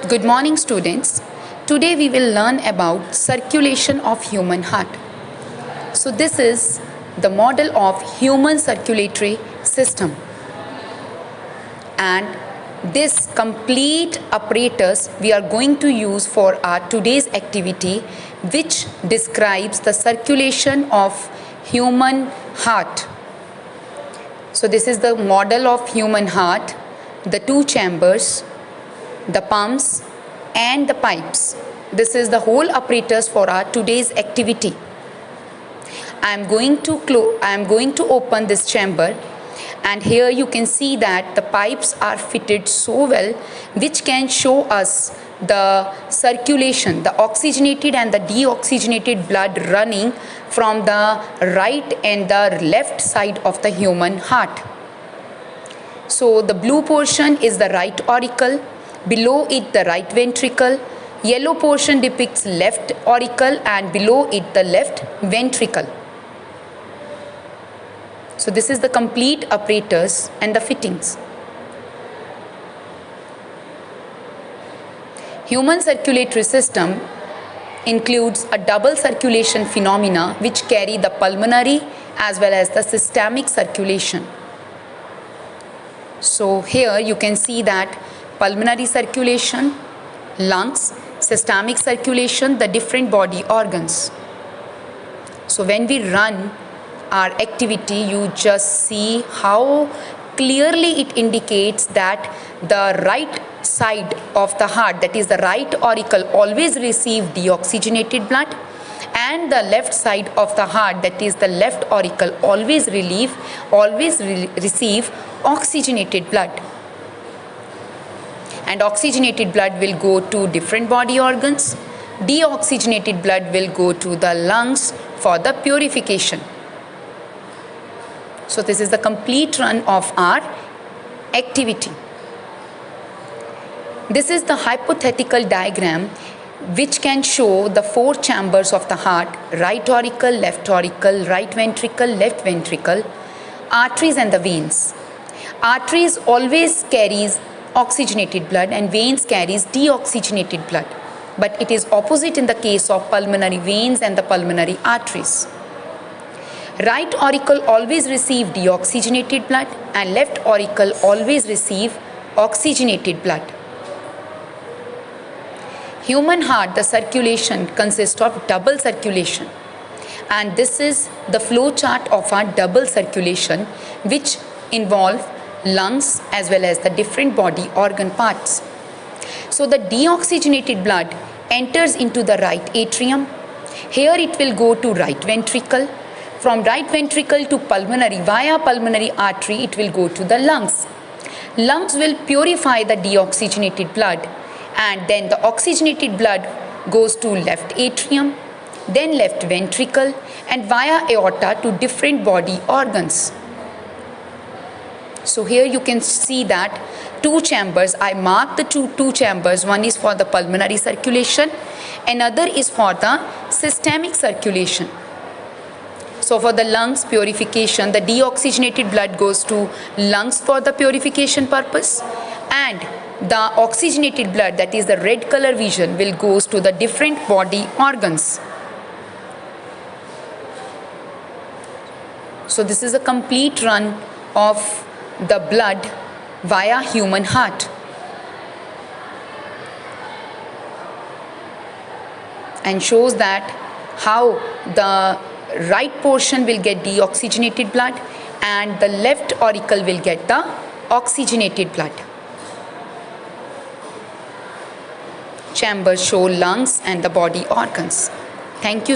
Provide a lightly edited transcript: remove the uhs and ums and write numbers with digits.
Good morning, students. Today we will learn about circulation of human heart. So this is the model of human circulatory system, and this complete apparatus we are going to use for our today's activity, which describes the circulation of human heart. So this is the model of human heart, the two chambers, the pumps and the pipes. This is the whole apparatus for our today's activity. I am going to open this chamber, and here you can see that the pipes are fitted so well, which can show us the circulation, the oxygenated and the deoxygenated blood running from the right and the left side of the human heart. So the blue portion is the right auricle, below it the right ventricle, yellow portion depicts left auricle, and below it the left ventricle. So this is the complete apparatus and the fittings. Human circulatory system includes a double circulation phenomena which carry the pulmonary as well as the systemic circulation. So here you can see that pulmonary circulation, lungs, systemic circulation, the different body organs. So when we run our activity, you just see how clearly it indicates that the right side of the heart, that is the right auricle, always receive deoxygenated blood, and the left side of the heart, that is the left auricle, always receive oxygenated blood. And oxygenated blood will go to different body organs. Deoxygenated blood will go to the lungs for the purification. So this is the complete run of our activity. This is the hypothetical diagram which can show the four chambers of the heart: right auricle, left auricle, right ventricle, left ventricle, arteries and the veins. Arteries always carries oxygenated blood and veins carries deoxygenated blood, but it is opposite in the case of pulmonary veins and the pulmonary arteries. Right auricle always receive deoxygenated blood and left auricle always receive oxygenated blood. Human heart, the circulation consists of double circulation, and this is the flow chart of our double circulation, which involve lungs as well as the different body organ parts. So the deoxygenated blood enters into the right atrium. Here it will go to right ventricle. From right ventricle to pulmonary, via pulmonary artery, it will go to the lungs. Lungs will purify the deoxygenated blood, and then the oxygenated blood goes to left atrium, then left ventricle, and via aorta to different body organs. So here you can see that two chambers. I marked the two chambers. One is for the pulmonary circulation, another is for the systemic circulation. So for the lungs purification, the deoxygenated blood goes to lungs for the purification purpose, and the oxygenated blood, that is the red color vision, will goes to the different body organs. So this is a complete run of the blood via human heart. And shows that how the right portion will get deoxygenated blood and the left auricle will get the oxygenated blood. Chambers show lungs and the body organs. Thank you.